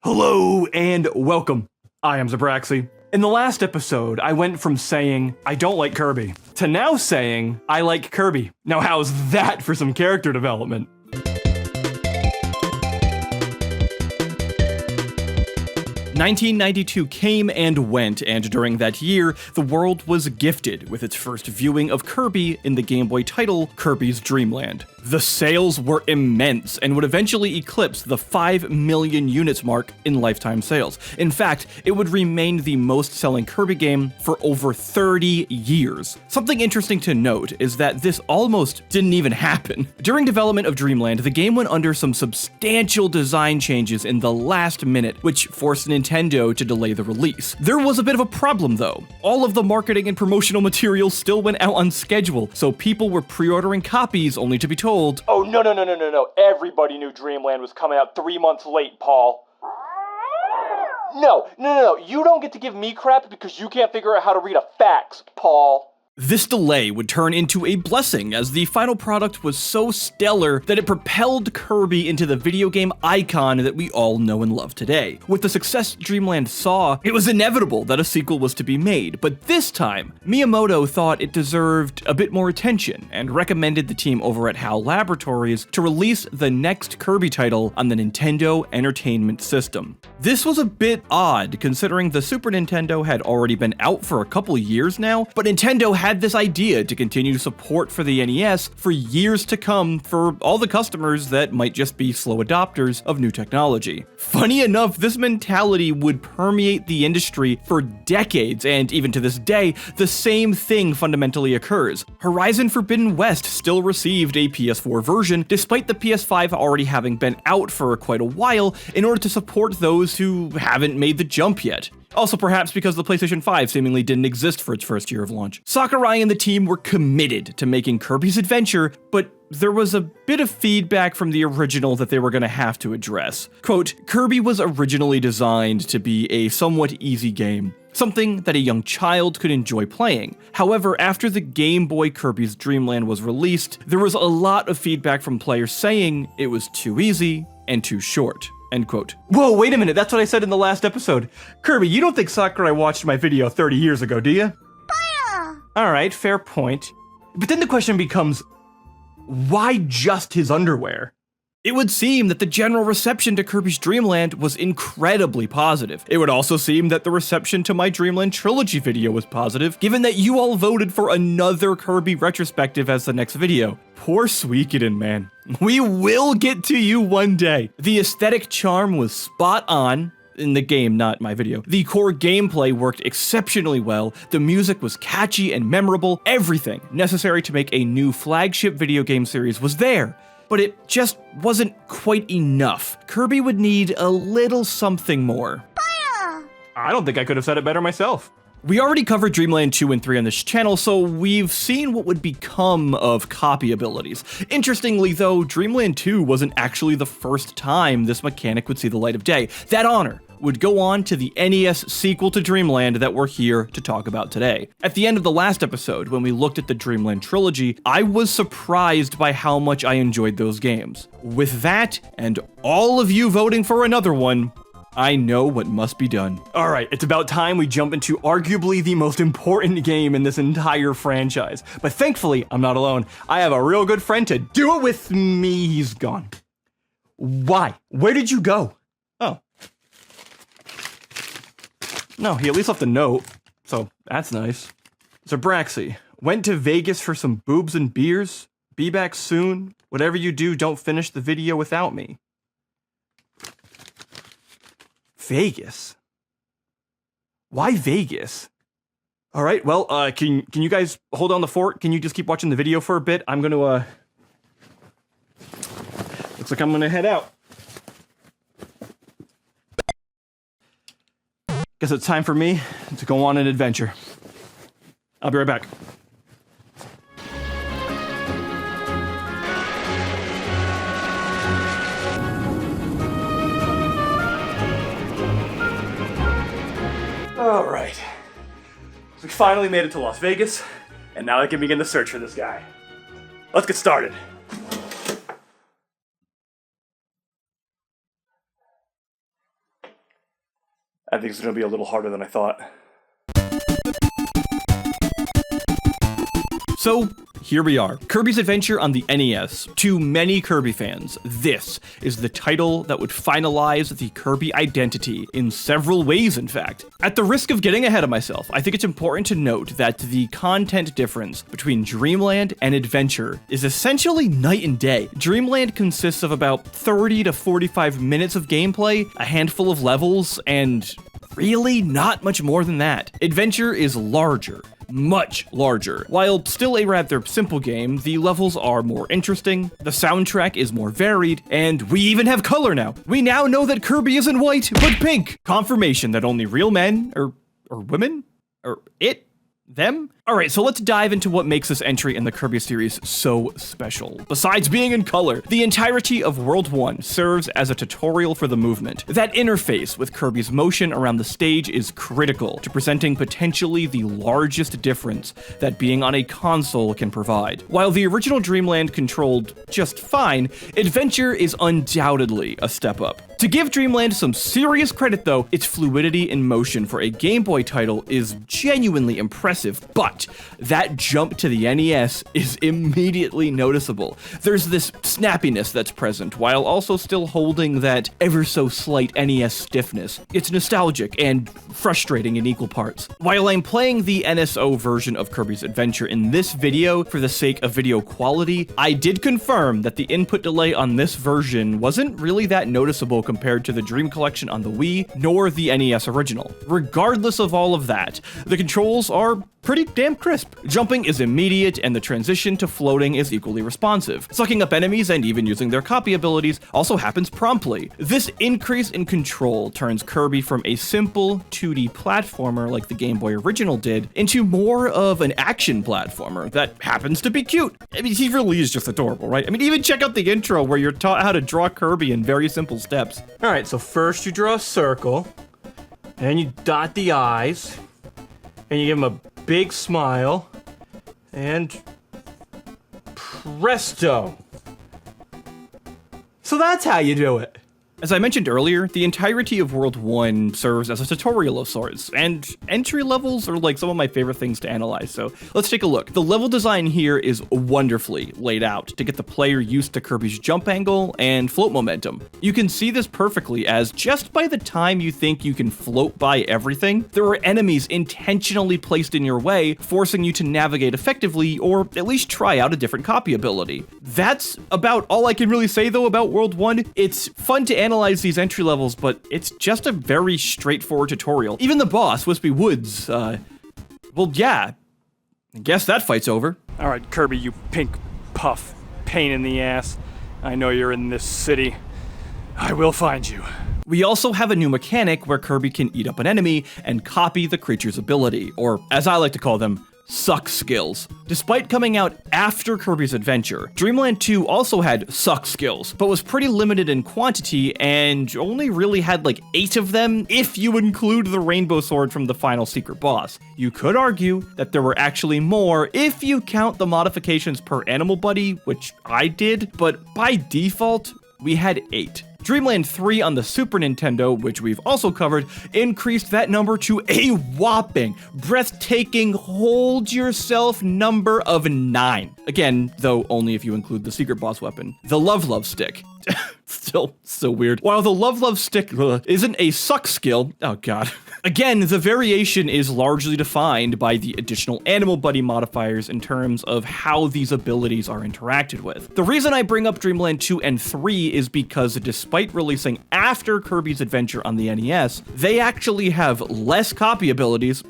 Hello and welcome. I am Zabraxi. In the last episode, I went from saying, I don't like Kirby, to now saying, I like Kirby. Now how's that for some character development? 1992 came and went, and during that year, the world was gifted with its first viewing of Kirby in the Game Boy title, Kirby's Dream Land. The sales were immense and would eventually eclipse the 5 million units mark in lifetime sales. In fact, it would remain the most-selling Kirby game for over 30 years. Something interesting to note is that this almost didn't even happen. During development of Dreamland, the game went under some substantial design changes in the last minute, which forced Nintendo to delay the release. There was a bit of a problem though. All of the marketing and promotional materials still went out on schedule, so people were pre-ordering copies only to be told, "Oh, no. Everybody knew Dreamland was coming out 3 months late, Paul. No. You don't get to give me crap because you can't figure out how to read a fax, Paul." This delay would turn into a blessing, as the final product was so stellar that it propelled Kirby into the video game icon that we all know and love today. With the success Dreamland saw, it was inevitable that a sequel was to be made, but this time, Miyamoto thought it deserved a bit more attention and recommended the team over at HAL Laboratories to release the next Kirby title on the Nintendo Entertainment System. This was a bit odd, considering the Super Nintendo had already been out for a couple years now, but Nintendo had this idea to continue support for the NES for years to come for all the customers that might just be slow adopters of new technology. Funny enough, this mentality would permeate the industry for decades, and even to this day, the same thing fundamentally occurs. Horizon Forbidden West still received a PS4 version, despite the PS5 already having been out for quite a while, in order to support those who haven't made the jump yet. Also perhaps because the PlayStation 5 seemingly didn't exist for its first year of launch. Sakurai and the team were committed to making Kirby's Adventure, but there was a bit of feedback from the original that they were going to have to address. Quote, "Kirby was originally designed to be a somewhat easy game, something that a young child could enjoy playing. However, after the Game Boy Kirby's Dream Land was released, there was a lot of feedback from players saying it was too easy and too short." End quote. Whoa, wait a minute, that's what I said in the last episode. Kirby, you don't think Sakurai watched my video 30 years ago, do you? Alright, fair point. But then the question becomes, why just his underwear? It would seem that the general reception to Kirby's Dream Land was incredibly positive. It would also seem that the reception to my Dreamland Trilogy video was positive, given that you all voted for another Kirby retrospective as the next video. Poor Suikoden, man. We will get to you one day. The aesthetic charm was spot on. In the game, not my video. The core gameplay worked exceptionally well, the music was catchy and memorable, everything necessary to make a new flagship video game series was there. But it just wasn't quite enough. Kirby would need a little something more. I don't think I could have said it better myself. We already covered Dreamland 2 and 3 on this channel, so we've seen what would become of copy abilities. Interestingly though, Dreamland 2 wasn't actually the first time this mechanic would see the light of day. That honor would go on to the NES sequel to Dreamland that we're here to talk about today. At the end of the last episode, when we looked at the Dreamland trilogy, I was surprised by how much I enjoyed those games. With that, and all of you voting for another one, I know what must be done. Alright, it's about time we jump into arguably the most important game in this entire franchise. But thankfully, I'm not alone. I have a real good friend to do it with me. He's gone. Why? Where did you go? Oh. No, he at least left a note, so that's nice. Zabraxi, went to Vegas for some boobs and beers. Be back soon. Whatever you do, don't finish the video without me. Vegas? Why Vegas? All right, well, can you guys hold on the fort? Can you just keep watching the video for a bit? I'm gonna, looks like I'm gonna head out. Guess it's time for me to go on an adventure. I'll be right back. All right. We finally made it to Las Vegas, and now I can begin the search for this guy. Let's get started. I think it's going to be a little harder than I thought. So, here we are. Kirby's Adventure on the NES. To many Kirby fans, this is the title that would finalize the Kirby identity in several ways, in fact. At the risk of getting ahead of myself, I think it's important to note that the content difference between Dreamland and Adventure is essentially night and day. Dreamland consists of about 30 to 45 minutes of gameplay, a handful of levels, and really not much more than that. Adventure is larger. Much larger. While still a rather simple game, the levels are more interesting, the soundtrack is more varied, and we even have color now. We now know that Kirby isn't white, but pink. Confirmation that only real men, or women, or them? Alright, so let's dive into what makes this entry in the Kirby series so special. Besides being in color, the entirety of World 1 serves as a tutorial for the movement. That interface with Kirby's motion around the stage is critical to presenting potentially the largest difference that being on a console can provide. While the original Dreamland controlled just fine, Adventure is undoubtedly a step up. To give Dreamland some serious credit though, its fluidity in motion for a Game Boy title is genuinely impressive, but that jump to the NES is immediately noticeable. There's this snappiness that's present, while also still holding that ever so slight NES stiffness. It's nostalgic and frustrating in equal parts. While I'm playing the NSO version of Kirby's Adventure in this video for the sake of video quality, I did confirm that the input delay on this version wasn't really that noticeable compared to the Dream Collection on the Wii, nor the NES original. Regardless of all of that, the controls are pretty damn crisp. Jumping is immediate, and the transition to floating is equally responsive. Sucking up enemies and even using their copy abilities also happens promptly. This increase in control turns Kirby from a simple 2D platformer like the Game Boy original did into more of an action platformer that happens to be cute. I mean, he really is just adorable, right? I mean, even check out the intro where you're taught how to draw Kirby in very simple steps. All right, so first you draw a circle, and you dot the eyes, and you give him a big smile, and presto. So that's how you do it. As I mentioned earlier, the entirety of World 1 serves as a tutorial of sorts, and entry levels are like some of my favorite things to analyze, so let's take a look. The level design here is wonderfully laid out to get the player used to Kirby's jump angle and float momentum. You can see this perfectly as just by the time you think you can float by everything, there are enemies intentionally placed in your way, forcing you to navigate effectively or at least try out a different copy ability. That's about all I can really say though about World 1. It's fun to analyze these entry levels, but it's just a very straightforward tutorial. Even the boss, Wispy Woods, well, yeah, I guess that fight's over. All right, Kirby, you pink puff, pain in the ass. I know you're in this city. I will find you. We also have a new mechanic where Kirby can eat up an enemy and copy the creature's ability, or as I like to call them, suck skills. Despite coming out after Kirby's Adventure, Dreamland 2 also had suck skills, but was pretty limited in quantity and only really had like 8 of them if you include the rainbow sword from the final secret boss. You could argue that there were actually more if you count the modifications per animal buddy, which I did, but by default, we had 8. Dreamland 3 on the Super Nintendo, which we've also covered, increased that number to a whopping, breathtaking, hold yourself number of 9. Again, though only if you include the secret boss weapon, the Love Stick. Still so weird. While the Love Stick isn't a suck skill, oh god. Again, the variation is largely defined by the additional animal buddy modifiers in terms of how these abilities are interacted with. The reason I bring up Dreamland 2 and 3 is because despite releasing after Kirby's Adventure on the NES, they actually have less copy abilities,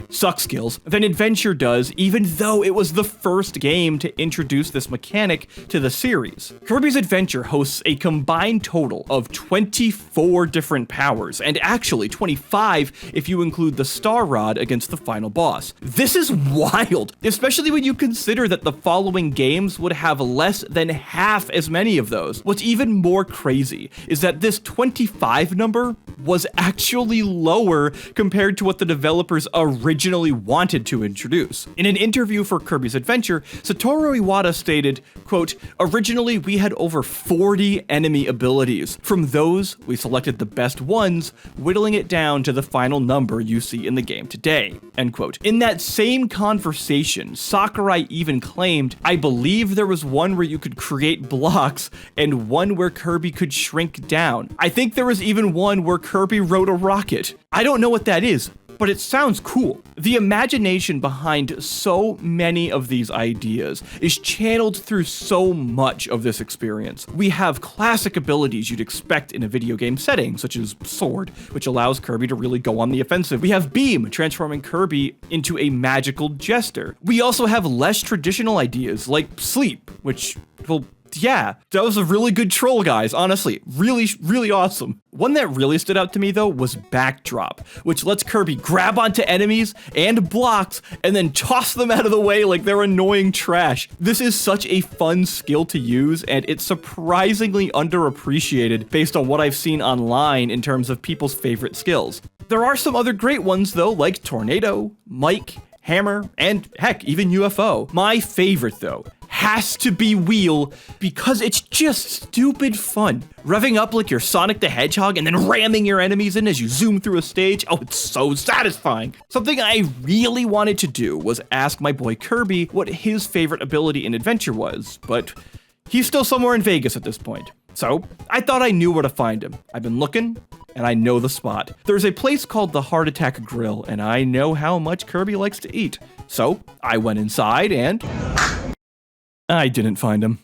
suck skills, than Adventure does, even though it was the first game to introduce this mechanic to the series. Kirby's Adventure hosts a combined total of 24 different powers, and actually 25 if you include the Star Rod against the final boss. This is wild, especially when you consider that the following games would have less than half as many of those. What's even more crazy is that this 25 number was actually lower compared to what the developers originally wanted to introduce. In an interview for Kirby's Adventure, Satoru Iwata stated, quote, "Originally we had over 40 enemy abilities. From those, we selected the best ones, whittling it down to the final number you see in the game today," end quote. In that same conversation, Sakurai even claimed, "I believe there was one where you could create blocks and one where Kirby could shrink down. I think there was even one where Kirby rode a rocket. I don't know what that is, but it sounds cool." The imagination behind so many of these ideas is channeled through so much of this experience. We have classic abilities you'd expect in a video game setting, such as Sword, which allows Kirby to really go on the offensive. We have Beam, transforming Kirby into a magical jester. We also have less traditional ideas, like Sleep, which, well, yeah, that was a really good troll, guys, honestly. Really, really awesome. One that really stood out to me, though, was Backdrop, which lets Kirby grab onto enemies and blocks and then toss them out of the way like they're annoying trash. This is such a fun skill to use, and it's surprisingly underappreciated based on what I've seen online in terms of people's favorite skills. There are some other great ones, though, like Tornado, Mike, Hammer, and heck, even UFO. My favorite, though, has to be Wheel, because it's just stupid fun. Revving up like you're Sonic the Hedgehog and then ramming your enemies in as you zoom through a stage. Oh, it's so satisfying. Something I really wanted to do was ask my boy Kirby what his favorite ability in Adventure was, but he's still somewhere in Vegas at this point. So I thought I knew where to find him. I've been looking, and I know the spot. There's a place called the Heart Attack Grill, and I know how much Kirby likes to eat. So I went inside and I didn't find him.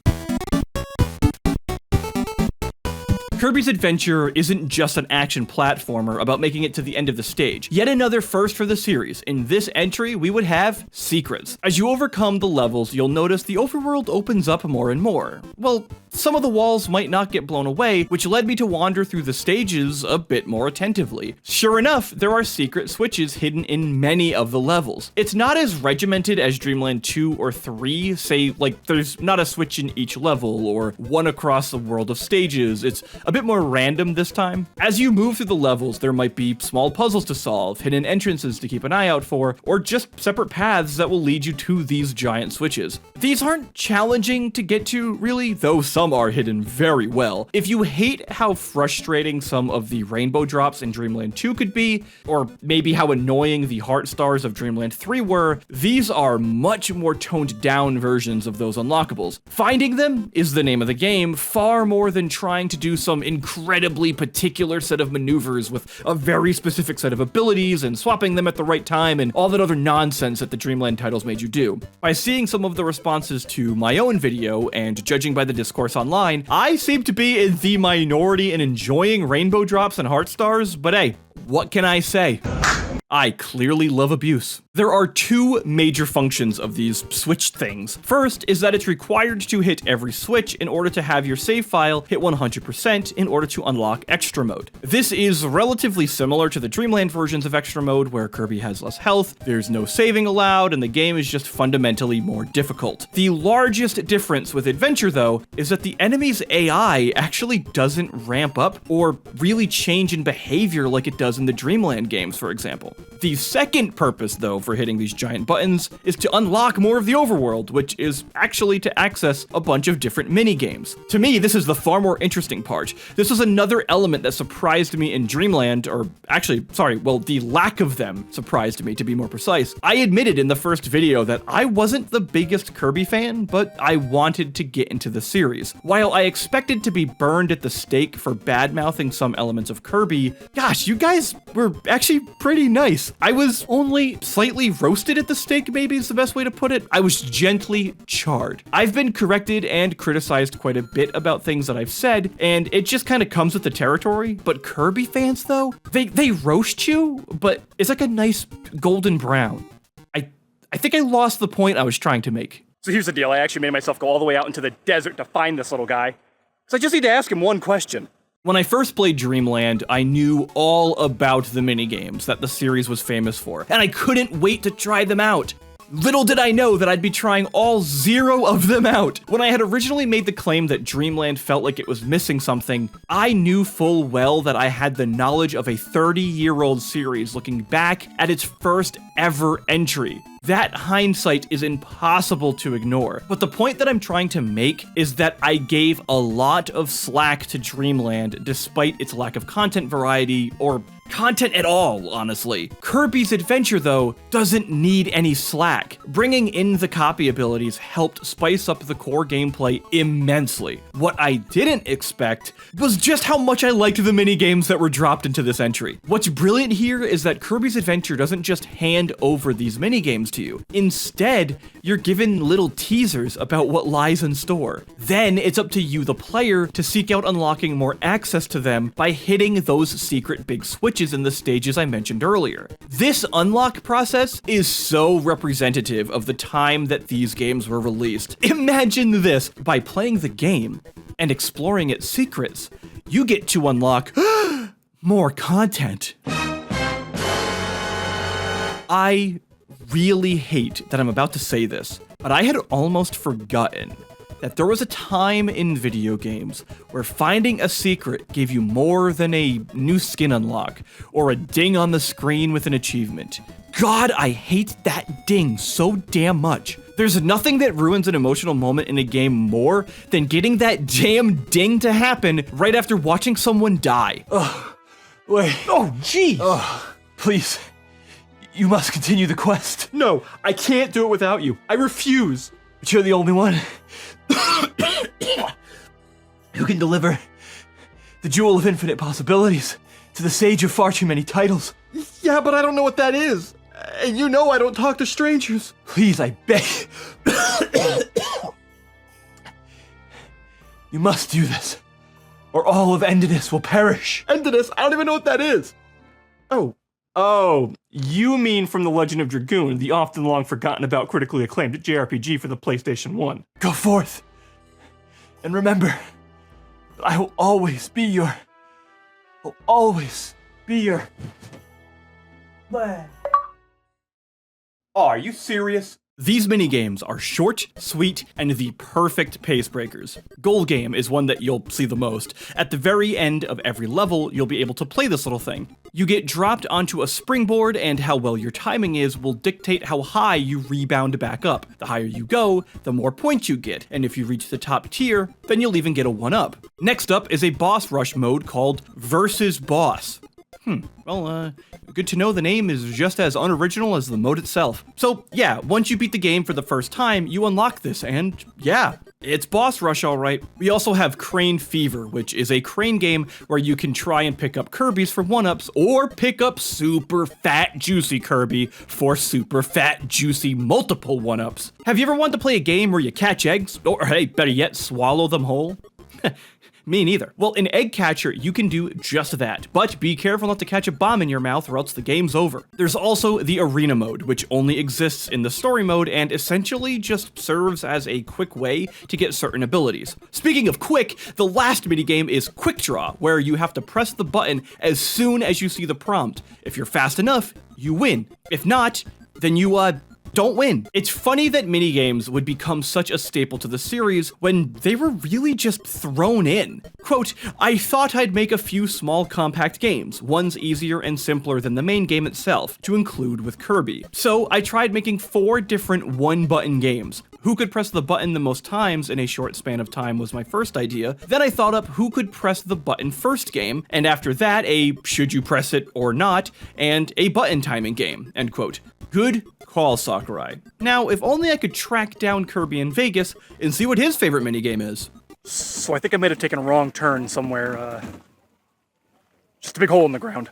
Kirby's Adventure isn't just an action platformer about making it to the end of the stage. Yet another first for the series. In this entry, we would have secrets. As you overcome the levels, you'll notice the overworld opens up more and more. Well, some of the walls might not get blown away, which led me to wander through the stages a bit more attentively. Sure enough, there are secret switches hidden in many of the levels. It's not as regimented as Dreamland 2 or 3, say, like, there's not a switch in each level, or one across the world of stages. It's a bit more random this time. As you move through the levels, there might be small puzzles to solve, hidden entrances to keep an eye out for, or just separate paths that will lead you to these giant switches. These aren't challenging to get to, really, though some are hidden very well. If you hate how frustrating some of the rainbow drops in Dreamland 2 could be, or maybe how annoying the heart stars of Dreamland 3 were, these are much more toned down versions of those unlockables. Finding them is the name of the game, far more than trying to do some incredibly particular set of maneuvers with a very specific set of abilities and swapping them at the right time and all that other nonsense that the Dreamland titles made you do. By seeing some of the responses to my own video and judging by the discourse online, I seem to be in the minority in enjoying rainbow drops and heart stars, but hey, what can I say? I clearly love abuse. There are two major functions of these switch things. First is that it's required to hit every switch in order to have your save file hit 100% in order to unlock Extra Mode. This is relatively similar to the Dreamland versions of Extra Mode, where Kirby has less health, there's no saving allowed, and the game is just fundamentally more difficult. The largest difference with Adventure, though, is that the enemy's AI actually doesn't ramp up or really change in behavior like it does in the Dreamland games, for example. The second purpose, though, for hitting these giant buttons is to unlock more of the overworld, which is actually to access a bunch of different mini-games. To me, this is the far more interesting part. This is another element that surprised me in Dreamland, or actually, sorry, well, the lack of them surprised me, to be more precise. I admitted in the first video that I wasn't the biggest Kirby fan, but I wanted to get into the series. While I expected to be burned at the stake for bad-mouthing some elements of Kirby, gosh, you guys were actually pretty nice. I was only slightly roasted at the stake, maybe is the best way to put it. I was gently charred. I've been corrected and criticized quite a bit about things that I've said, and it just kind of comes with the territory. But Kirby fans, though, they roast you, but it's like a nice golden brown. I think I lost the point I was trying to make. So here's the deal. I actually made myself go all the way out into the desert to find this little guy. So I just need to ask him one question. When I first played Dreamland, I knew all about the minigames that the series was famous for, and I couldn't wait to try them out. Little did I know that I'd be trying all 0 of them out. When I had originally made the claim that Dreamland felt like it was missing something, I knew full well that I had the knowledge of a 30-year-old series looking back at its first ever entry. That hindsight is impossible to ignore. But the point that I'm trying to make is that I gave a lot of slack to Dreamland despite its lack of content variety, or content at all, honestly. Kirby's Adventure, though, doesn't need any slack. Bringing in the copy abilities helped spice up the core gameplay immensely. What I didn't expect was just how much I liked the minigames that were dropped into this entry. What's brilliant here is that Kirby's Adventure doesn't just hand over these minigames to you. Instead, you're given little teasers about what lies in store. Then it's up to you, the player, to seek out unlocking more access to them by hitting those secret big switches in the stages I mentioned earlier. This unlock process is so representative of the time that these games were released. Imagine this: by playing the game and exploring its secrets, you get to unlock more content. I really hate that I'm about to say this, but I had almost forgotten that there was a time in video games where finding a secret gave you more than a new skin unlock or a ding on the screen with an achievement. God, I hate that ding so damn much. There's nothing that ruins an emotional moment in a game more than getting that damn ding to happen right after watching someone die. Wait. Oh, jeez. Please. You must continue the quest. No, I can't do it without you. I refuse. But you're the only one who can deliver the Jewel of Infinite Possibilities to the Sage of Far Too Many Titles. Yeah, but I don't know what that is. And you know I don't talk to strangers. Please, I beg. You must do this, or all of Endiness will perish. Endiness? I don't even know what that is. Oh, you mean from The Legend of Dragoon, the often long forgotten about critically acclaimed JRPG for the PlayStation 1. Go forth, and remember that I will always be your... Oh, are you serious? These minigames are short, sweet, and the perfect pace breakers. Goal Game is one that you'll see the most. At the very end of every level, you'll be able to play this little thing. You get dropped onto a springboard, and how well your timing is will dictate how high you rebound back up. The higher you go, the more points you get, and if you reach the top tier, then you'll even get a 1-up. Next up is a boss rush mode called Versus Boss. Well, good to know the name is just as unoriginal as the mode itself. So yeah, once you beat the game for the first time, you unlock this, and yeah, it's boss rush alright. We also have Crane Fever, which is a crane game where you can try and pick up Kirby's for 1-ups, or pick up super fat juicy Kirby for super fat juicy multiple 1-ups. Have you ever wanted to play a game where you catch eggs, or hey, better yet, swallow them whole? Me neither. Well, in Egg Catcher, you can do just that, but be careful not to catch a bomb in your mouth or else the game's over. There's also the Arena mode, which only exists in the story mode and essentially just serves as a quick way to get certain abilities. Speaking of quick, the last minigame is Quick Draw, where you have to press the button as soon as you see the prompt. If you're fast enough, you win. If not, then you, don't win. It's funny that minigames would become such a staple to the series when they were really just thrown in. Quote, I thought I'd make a few small compact games, ones easier and simpler than the main game itself, to include with Kirby. So I tried making 4 different one-button games. Who could press the button the most times in a short span of time was my first idea. Then I thought up who could press the button first game, and after that a should you press it or not, and a button timing game, end quote. Good call, Sakurai. Now, if only I could track down Kirby in Vegas and see what his favorite minigame is. So I think I might have taken a wrong turn somewhere, just a big hole in the ground.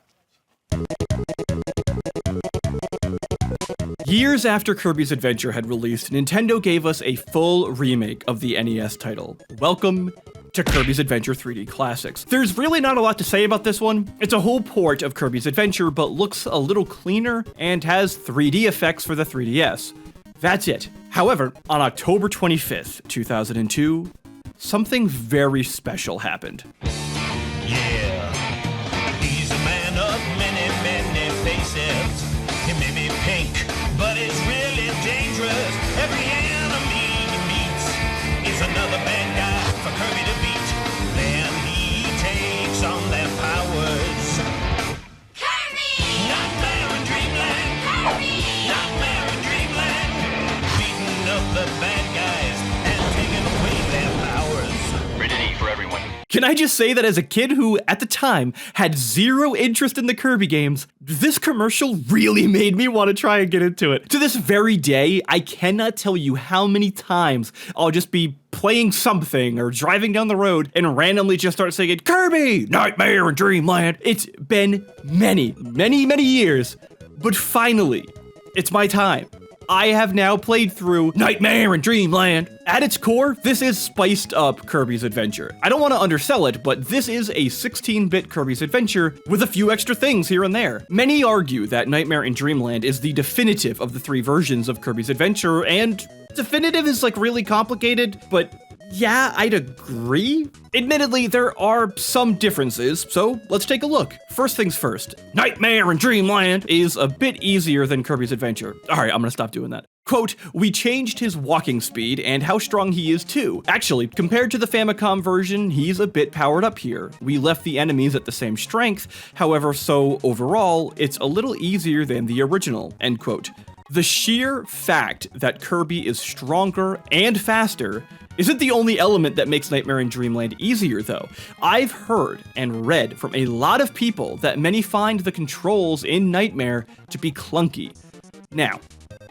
Years after Kirby's Adventure had released, Nintendo gave us a full remake of the NES title. Welcome to Kirby's Adventure 3D Classics. There's really not a lot to say about this one. It's a whole port of Kirby's Adventure, but looks a little cleaner and has 3D effects for the 3DS. That's it. However, on October 25th, 2002, something very special happened. Yeah, he's a man of many, many faces. He may be pink, but it's really dangerous. I just say that as a kid who, at the time, had zero interest in the Kirby games, this commercial really made me want to try and get into it. To this very day, I cannot tell you how many times I'll just be playing something or driving down the road and randomly just start singing, Kirby, Nightmare in Dreamland. It's been many, many, many years, but finally, it's my time. I have now played through Nightmare in Dreamland. At its core, this is spiced up Kirby's Adventure. I don't want to undersell it, but this is a 16-bit Kirby's Adventure with a few extra things here and there. Many argue that Nightmare in Dreamland is the definitive of the three versions of Kirby's Adventure, and definitive is like really complicated, but yeah, I'd agree. Admittedly, there are some differences, so let's take a look. First things first, Nightmare in Dreamland is a bit easier than Kirby's Adventure. All right, I'm gonna stop doing that. Quote, we changed his walking speed and how strong he is too. Actually, compared to the Famicom version, he's a bit powered up here. We left the enemies at the same strength, however, so overall, it's a little easier than the original, end quote. The sheer fact that Kirby is stronger and faster isn't the only element that makes Nightmare in Dreamland easier, though. I've heard and read from a lot of people that many find the controls in Nightmare to be clunky. Now,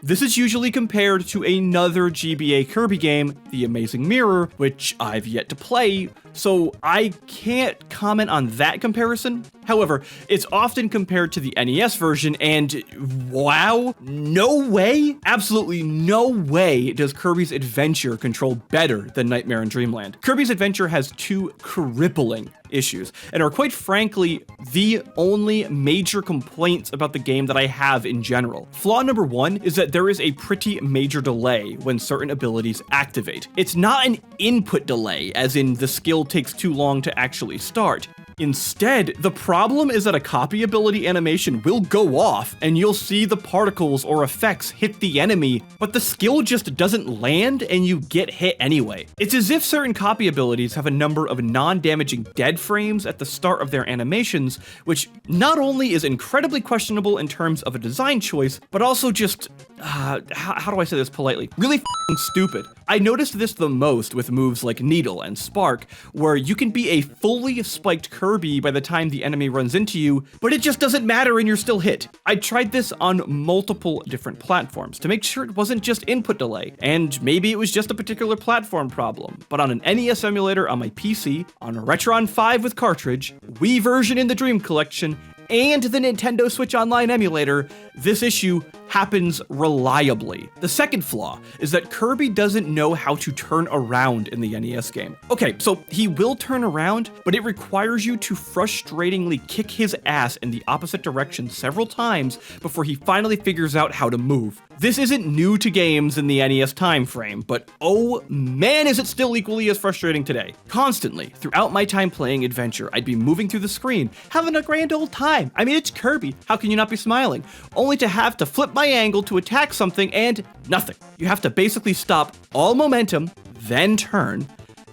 this is usually compared to another GBA Kirby game, The Amazing Mirror, which I've yet to play, so I can't comment on that comparison. However, it's often compared to the NES version, and wow, no way, absolutely no way does Kirby's Adventure control better than Nightmare in Dreamland. Kirby's Adventure has two crippling issues, and are quite frankly the only major complaints about the game that I have in general. Flaw number one is that there is a pretty major delay when certain abilities activate. It's not an input delay, as in the skill takes too long to actually start. Instead, the problem is that a copy ability animation will go off and you'll see the particles or effects hit the enemy, but the skill just doesn't land and you get hit anyway. It's as if certain copy abilities have a number of non-damaging dead frames at the start of their animations, which not only is incredibly questionable in terms of a design choice, but also just, how do I say this politely? Really f***ing stupid. I noticed this the most with moves like Needle and Spark, where you can be a fully spiked Kirby by the time the enemy runs into you, but it just doesn't matter and you're still hit. I tried this on multiple different platforms to make sure it wasn't just input delay, and maybe it was just a particular platform problem, but on an NES emulator on my PC, on a Retron 5 with cartridge, Wii version in the Dream Collection, and the Nintendo Switch Online emulator, this issue happens reliably. The second flaw is that Kirby doesn't know how to turn around in the NES game. Okay, so he will turn around, but it requires you to frustratingly kick his ass in the opposite direction several times before he finally figures out how to move. This isn't new to games in the NES time frame, but oh man is it still equally as frustrating today. Constantly, throughout my time playing Adventure, I'd be moving through the screen, having a grand old time. I mean, it's Kirby, how can you not be smiling? Only to have to flip my angle to attack something and nothing. You have to basically stop all momentum, then turn,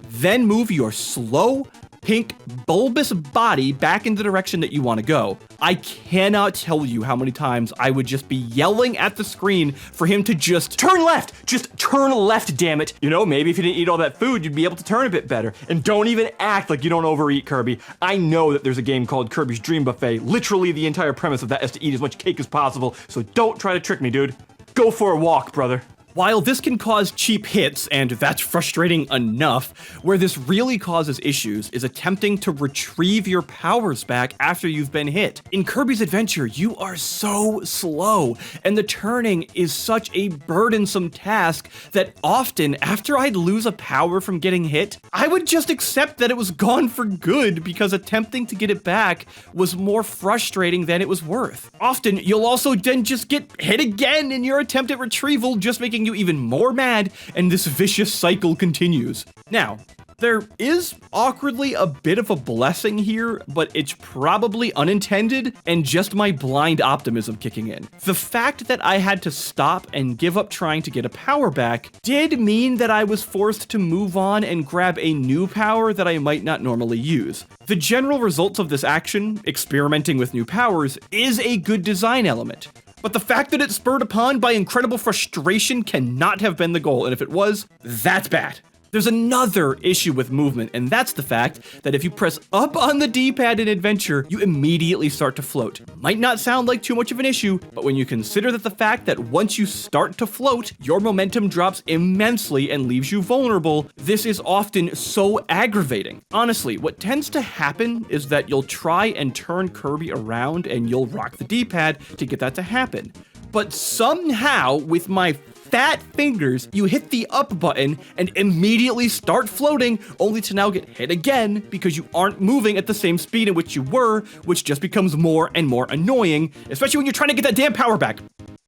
then move your slow, pink, bulbous body back in the direction that you want to go. I cannot tell you how many times I would just be yelling at the screen for him to just turn left! Just turn left, damn it! You know, maybe if you didn't eat all that food, you'd be able to turn a bit better. And don't even act like you don't overeat, Kirby. I know that there's a game called Kirby's Dream Buffet. Literally the entire premise of that is to eat as much cake as possible, so don't try to trick me, dude. Go for a walk, brother. While this can cause cheap hits, and that's frustrating enough, where this really causes issues is attempting to retrieve your powers back after you've been hit. In Kirby's Adventure, you are so slow, and the turning is such a burdensome task that often, after I'd lose a power from getting hit, I would just accept that it was gone for good because attempting to get it back was more frustrating than it was worth. Often, you'll also then just get hit again in your attempt at retrieval, just making you even more mad, and this vicious cycle continues. Now, there is awkwardly a bit of a blessing here, but it's probably unintended and just my blind optimism kicking in. The fact that I had to stop and give up trying to get a power back did mean that I was forced to move on and grab a new power that I might not normally use. The general results of this action, experimenting with new powers, is a good design element. But the fact that it's spurred upon by incredible frustration cannot have been the goal, and if it was, that's bad. There's another issue with movement, and that's the fact that if you press up on the D-pad in Adventure, you immediately start to float. Might not sound like too much of an issue, but when you consider that the fact that once you start to float, your momentum drops immensely and leaves you vulnerable, this is often so aggravating. Honestly, what tends to happen is that you'll try and turn Kirby around and you'll rock the D-pad to get that to happen. But somehow, with my fat fingers, you hit the up button and immediately start floating, only to now get hit again because you aren't moving at the same speed in which you were, which just becomes more and more annoying, especially when you're trying to get that damn power back.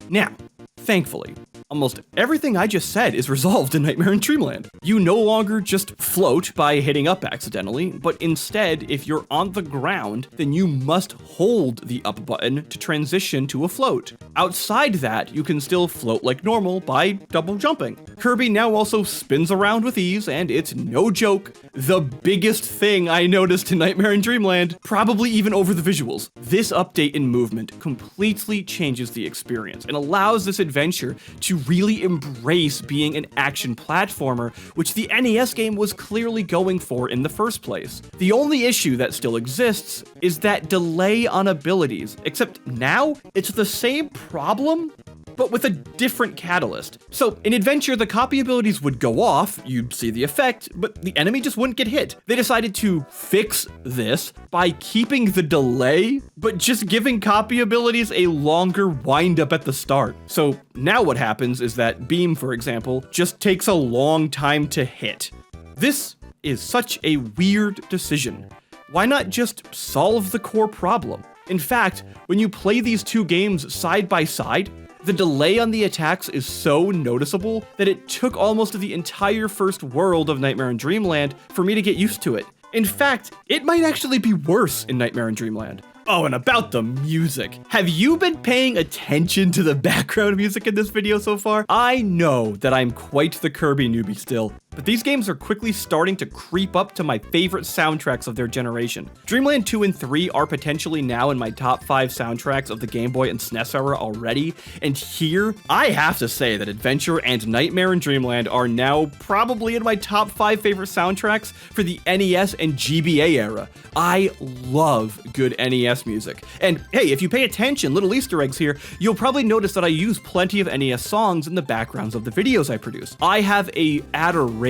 Now, thankfully, almost everything I just said is resolved in Nightmare in Dreamland. You no longer just float by hitting up accidentally, but instead, if you're on the ground, then you must hold the up button to transition to a float. Outside that, you can still float like normal by double jumping. Kirby now also spins around with ease, and it's no joke, the biggest thing I noticed in Nightmare in Dreamland, probably even over the visuals. This update in movement completely changes the experience and allows this adventure to really embrace being an action platformer, which the NES game was clearly going for in the first place. The only issue that still exists is that delay on abilities, except now it's the same problem, but with a different catalyst. So in Adventure, the copy abilities would go off, you'd see the effect, but the enemy just wouldn't get hit. They decided to fix this by keeping the delay, but just giving copy abilities a longer wind up at the start. So now what happens is that Beam, for example, just takes a long time to hit. This is such a weird decision. Why not just solve the core problem? In fact, when you play these two games side by side, the delay on the attacks is so noticeable that it took almost the entire first world of Nightmare in Dreamland for me to get used to it. In fact, it might actually be worse in Nightmare in Dreamland. Oh, and about the music. Have you been paying attention to the background music in this video so far? I know that I'm quite the Kirby newbie still, but these games are quickly starting to creep up to my favorite soundtracks of their generation. Dreamland 2 and 3 are potentially now in my top 5 soundtracks of the Game Boy and SNES era already, and here, I have to say that Adventure and Nightmare in Dreamland are now probably in my top 5 favorite soundtracks for the NES and GBA era. I love good NES music. And hey, if you pay attention, little Easter eggs here, you'll probably notice that I use plenty of NES songs in the backgrounds of the videos I produce. I have a adoration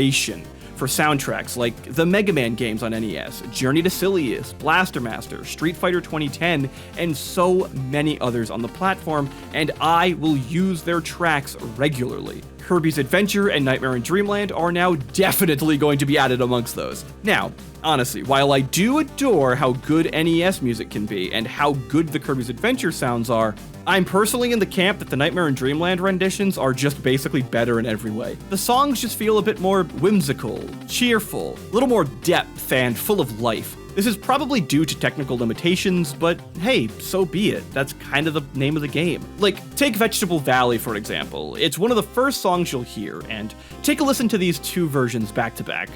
for soundtracks like the Mega Man games on NES, Journey to Silius, Blaster Master, Street Fighter 2010, and so many others on the platform, and I will use their tracks regularly. Kirby's Adventure and Nightmare in Dreamland are now definitely going to be added amongst those. Now, honestly, while I do adore how good NES music can be and how good the Kirby's Adventure sounds are, I'm personally in the camp that the Nightmare in Dreamland renditions are just basically better in every way. The songs just feel a bit more whimsical, cheerful, a little more depth, and full of life. This is probably due to technical limitations, but hey, so be it. That's kind of the name of the game. Like, take Vegetable Valley, for example. It's one of the first songs you'll hear, and take a listen to these two versions back to back.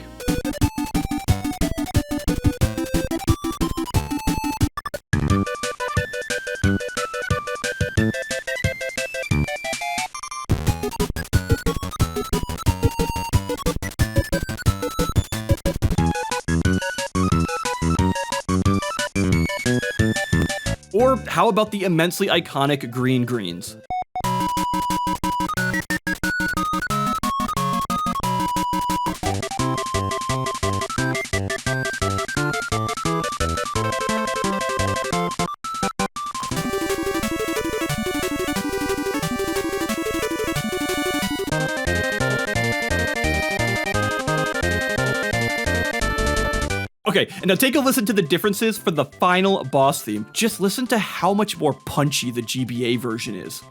Or how about the immensely iconic Green Greens? Okay, and now take a listen to the differences for the final boss theme. Just listen to how much more punchy the GBA version is.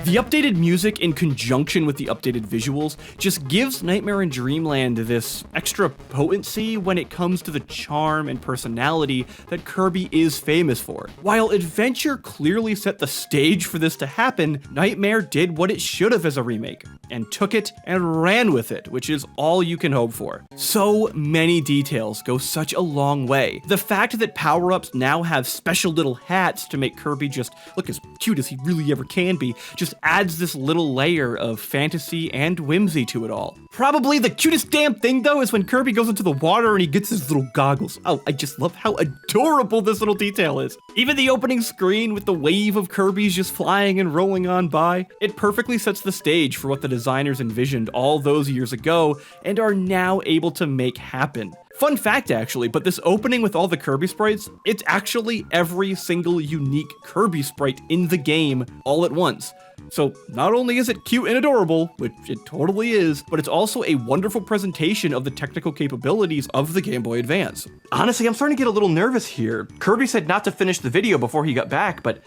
The updated music in conjunction with the updated visuals just gives Nightmare in Dreamland this extra potency when it comes to the charm and personality that Kirby is famous for. While Adventure clearly set the stage for this to happen, Nightmare did what it should have as a remake. and took it and ran with it, which is all you can hope for. So many details go such a long way. The fact that power-ups now have special little hats to make Kirby just look as cute as he really ever can be just adds this little layer of fantasy and whimsy to it all. Probably the cutest damn thing though is when Kirby goes into the water and he gets his little goggles. Oh, I just love how adorable this little detail is. Even the opening screen with the wave of Kirby's just flying and rolling on by, it perfectly sets the stage for what the designers envisioned all those years ago and are now able to make happen. Fun fact actually, but this opening with all the Kirby sprites, it's actually every single unique Kirby sprite in the game all at once. So not only is it cute and adorable, which it totally is, but it's also a wonderful presentation of the technical capabilities of the Game Boy Advance. Honestly, I'm starting to get a little nervous here. Kirby said not to finish the video before he got back, but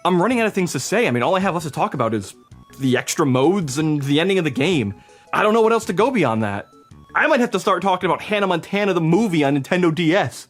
I'm running out of things to say. I mean, all I have left to talk about is the extra modes and the ending of the game. I don't know what else to go beyond that. I might have to start talking about Hannah Montana the movie on Nintendo DS.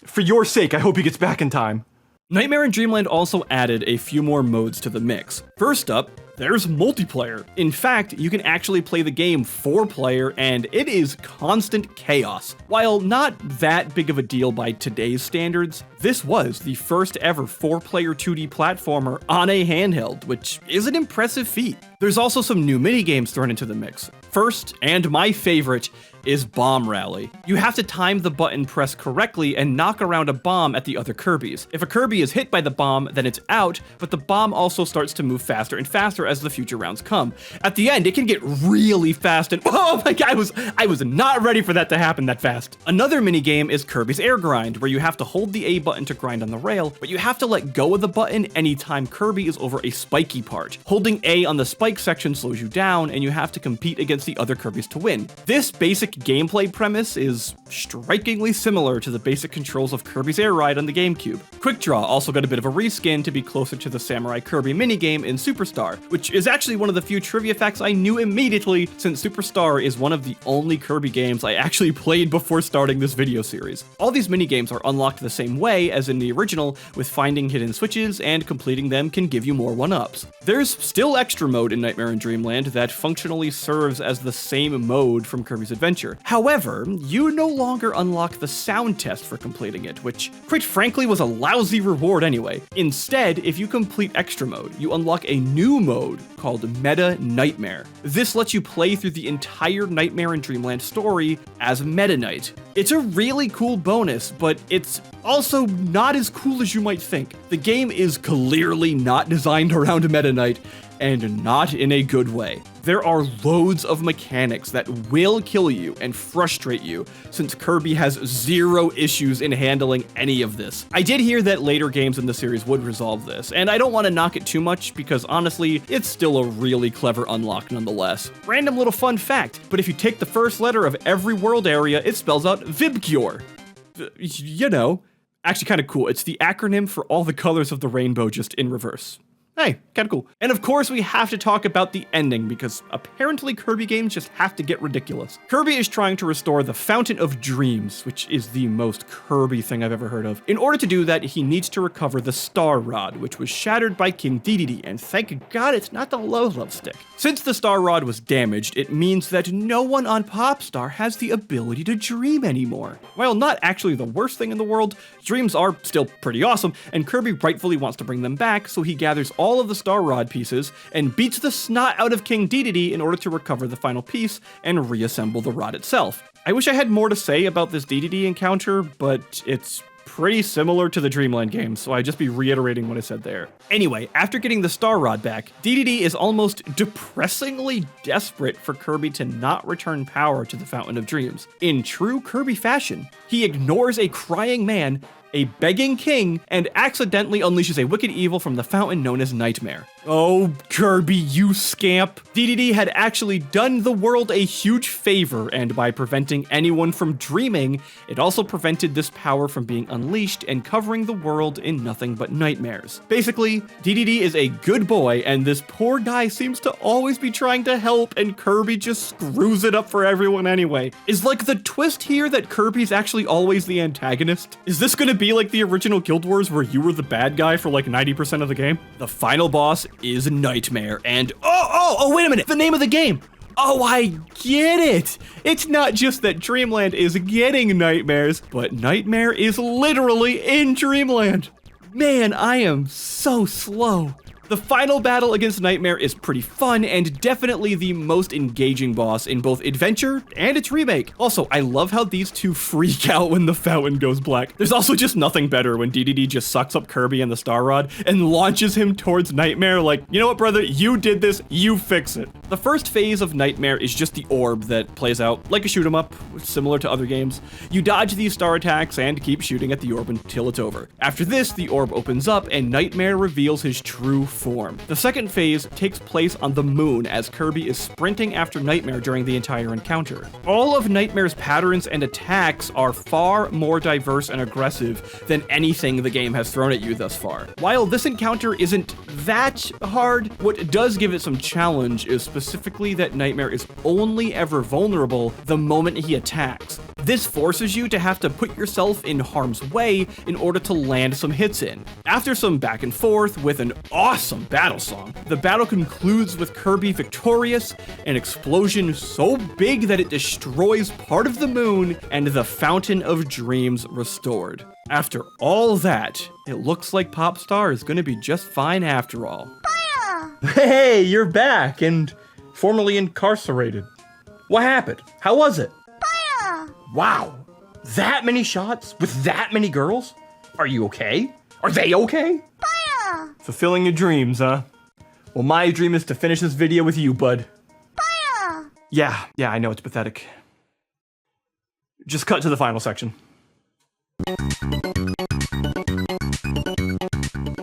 For your sake, I hope he gets back in time. Nightmare in Dreamland also added a few more modes to the mix. First up, there's multiplayer. In fact, you can actually play the game 4-player and it is constant chaos. While not that big of a deal by today's standards, this was the first ever 4-player 2D platformer on a handheld, which is an impressive feat. There's also some new minigames thrown into the mix. First, and my favorite, is Bomb Rally. You have to time the button press correctly and knock around a bomb at the other Kirbys. If a Kirby is hit by the bomb, then it's out, but the bomb also starts to move faster and faster as the future rounds come. At the end, it can get really fast and oh my god, I was not ready for that to happen that fast. Another minigame is Kirby's Air Grind, where you have to hold the A button to grind on the rail, but you have to let go of the button anytime Kirby is over a spiky part. Holding A on the spike section slows you down, and you have to compete against the other Kirbys to win. This basic gameplay premise is strikingly similar to the basic controls of Kirby's Air Ride on the GameCube. Quick Draw also got a bit of a reskin to be closer to the Samurai Kirby minigame in Superstar, which is actually one of the few trivia facts I knew immediately, since Superstar is one of the only Kirby games I actually played before starting this video series. All these minigames are unlocked the same way as in the original, with finding hidden switches, and completing them can give you more 1-ups. There's still extra mode in Nightmare in Dreamland that functionally serves as the same mode from Kirby's Adventure. However, you no longer unlock the sound test for completing it, which quite frankly was a lousy reward anyway. Instead, if you complete extra mode, you unlock a new mode called Meta Nightmare. This lets you play through the entire Nightmare in Dreamland story as Meta Knight. It's a really cool bonus, but it's also not as cool as you might think. The game is clearly not designed around Meta Knight, and not in a good way. There are loads of mechanics that will kill you and frustrate you, since Kirby has zero issues in handling any of this. I did hear that later games in the series would resolve this, and I don't want to knock it too much because honestly, it's still a really clever unlock nonetheless. Random little fun fact, but if you take the first letter of every world area, it spells out Vibgyor. You know, actually kind of cool. It's the acronym for all the colors of the rainbow, just in reverse. Hey, kinda cool. And of course we have to talk about the ending, because apparently Kirby games just have to get ridiculous. Kirby is trying to restore the Fountain of Dreams, which is the most Kirby thing I've ever heard of. In order to do that, he needs to recover the Star Rod, which was shattered by King Dedede, and thank God it's not the Love Stick. Since the Star Rod was damaged, it means that no one on Popstar has the ability to dream anymore. While not actually the worst thing in the world, dreams are still pretty awesome, and Kirby rightfully wants to bring them back, so he gathers all of the Star Rod pieces and beats the snot out of King Dedede in order to recover the final piece and reassemble the rod itself. I wish I had more to say about this Dedede encounter, but it's pretty similar to the Dreamland games, so I'd just be reiterating what I said there. Anyway, after getting the Star Rod back, Dedede is almost depressingly desperate for Kirby to not return power to the Fountain of Dreams. In true Kirby fashion, he ignores a crying man, a begging king, and accidentally unleashes a wicked evil from the fountain known as Nightmare. Oh, Kirby, you scamp. Dedede had actually done the world a huge favor, and by preventing anyone from dreaming, it also prevented this power from being unleashed and covering the world in nothing but nightmares. Basically, Dedede is a good boy, and this poor guy seems to always be trying to help, and Kirby just screws it up for everyone anyway. Is like the twist here that Kirby's actually always the antagonist? Is this gonna be be like the original Guild Wars where you were the bad guy for like 90% of the game? The final boss is Nightmare, and wait a minute, the name of the game! Oh, I get it! It's not just that Dreamland is getting nightmares, but Nightmare is literally in Dreamland. Man, I am so slow. The final battle against Nightmare is pretty fun and definitely the most engaging boss in both Adventure and its remake. Also, I love how these two freak out when the fountain goes black. There's also just nothing better when DDD just sucks up Kirby and the Star Rod and launches him towards Nightmare like, you know what, brother, you did this, you fix it. The first phase of Nightmare is just the orb that plays out like a shoot 'em up, similar to other games. You dodge these star attacks and keep shooting at the orb until it's over. After this, the orb opens up and Nightmare reveals his true form. The second phase takes place on the moon as Kirby is sprinting after Nightmare during the entire encounter. All of Nightmare's patterns and attacks are far more diverse and aggressive than anything the game has thrown at you thus far. While this encounter isn't that hard, what does give it some challenge is specifically that Nightmare is only ever vulnerable the moment he attacks. This forces you to have to put yourself in harm's way in order to land some hits in. After some back and forth with an awesome battle song, the battle concludes with Kirby victorious, an explosion so big that it destroys part of the moon, and the Fountain of Dreams restored. After all that, it looks like Popstar is gonna be just fine after all. Hey, you're back and formerly incarcerated. What happened? How was it? Wow, that many shots with that many girls? Are you okay? Are they okay? Fulfilling your dreams, huh? Well, my dream is to finish this video with you, bud. Yeah, I know it's pathetic. Just cut to the final section.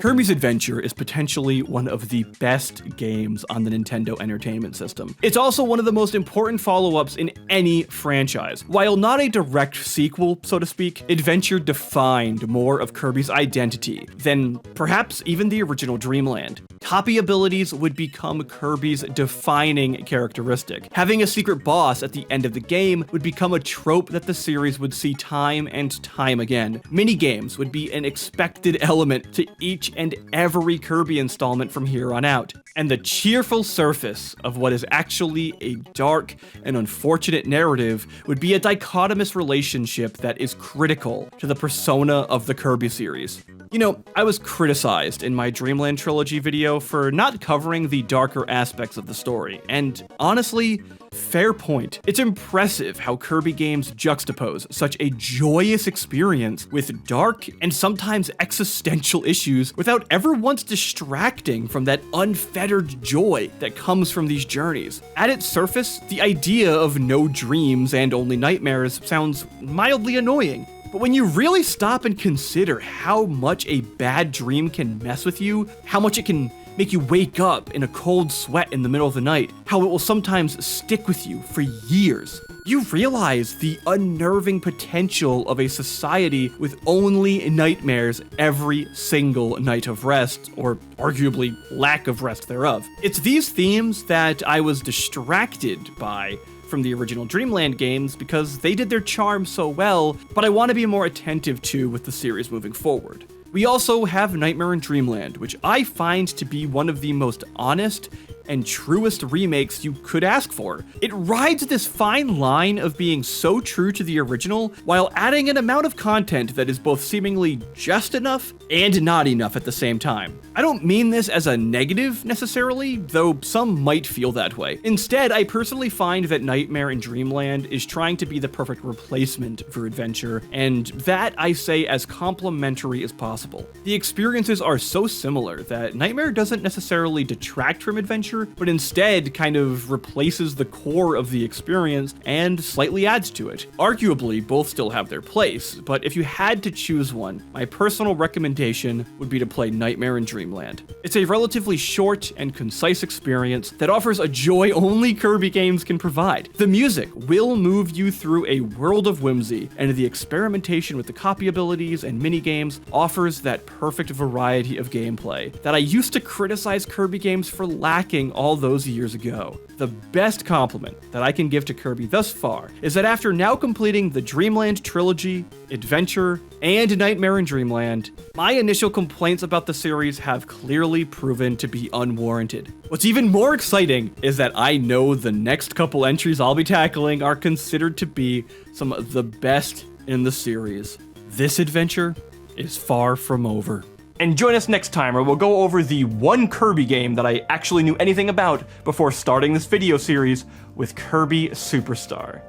Kirby's Adventure is potentially one of the best games on the Nintendo Entertainment System. It's also one of the most important follow-ups in any franchise. While not a direct sequel, so to speak, Adventure defined more of Kirby's identity than perhaps even the original Dreamland. Copy abilities would become Kirby's defining characteristic. Having a secret boss at the end of the game would become a trope that the series would see time and time again. Minigames would be an expected element to each and every Kirby installment from here on out. And the cheerful surface of what is actually a dark and unfortunate narrative would be a dichotomous relationship that is critical to the persona of the Kirby series. You know, I was criticized in my Dreamland Trilogy video for not covering the darker aspects of the story, and honestly, fair point. It's impressive how Kirby games juxtapose such a joyous experience with dark and sometimes existential issues without ever once distracting from that unfettered joy that comes from these journeys. At its surface, the idea of no dreams and only nightmares sounds mildly annoying. But when you really stop and consider how much a bad dream can mess with you, how much it can make you wake up in a cold sweat in the middle of the night, how it will sometimes stick with you for years, you realize the unnerving potential of a society with only nightmares every single night of rest, or arguably lack of rest thereof. It's these themes that I was distracted by from the original Dreamland games because they did their charm so well, but I want to be more attentive to with the series moving forward. We also have Nightmare in Dreamland, which I find to be one of the most honest and truest remakes you could ask for. It rides this fine line of being so true to the original while adding an amount of content that is both seemingly just enough and not enough at the same time. I don't mean this as a negative necessarily, though some might feel that way. Instead, I personally find that Nightmare in Dreamland is trying to be the perfect replacement for Adventure, and that I say as complimentary as possible. The experiences are so similar that Nightmare doesn't necessarily detract from Adventure, but instead kind of replaces the core of the experience and slightly adds to it. Arguably, both still have their place, but if you had to choose one, my personal recommendation would be to play Nightmare in Dreamland. It's a relatively short and concise experience that offers a joy only Kirby games can provide. The music will move you through a world of whimsy, and the experimentation with the copy abilities and minigames offers that perfect variety of gameplay that I used to criticize Kirby games for lacking playing all those years ago. The best compliment that I can give to Kirby thus far is that after now completing the Dreamland Trilogy, Adventure, and Nightmare in Dreamland, my initial complaints about the series have clearly proven to be unwarranted. What's even more exciting is that I know the next couple entries I'll be tackling are considered to be some of the best in the series. This adventure is far from over. And join us next time where we'll go over the one Kirby game that I actually knew anything about before starting this video series with Kirby Superstar.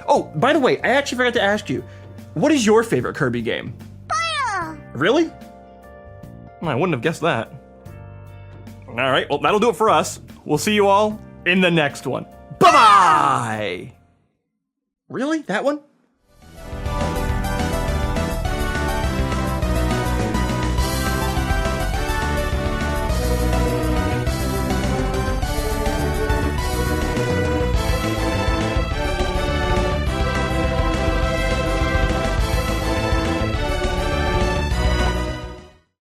Oh, by the way, I actually forgot to ask you, what is your favorite Kirby game? Fire! Really? I wouldn't have guessed that. Alright, well that'll do it for us. We'll see you all in the next one. Bye-bye! Really? That one?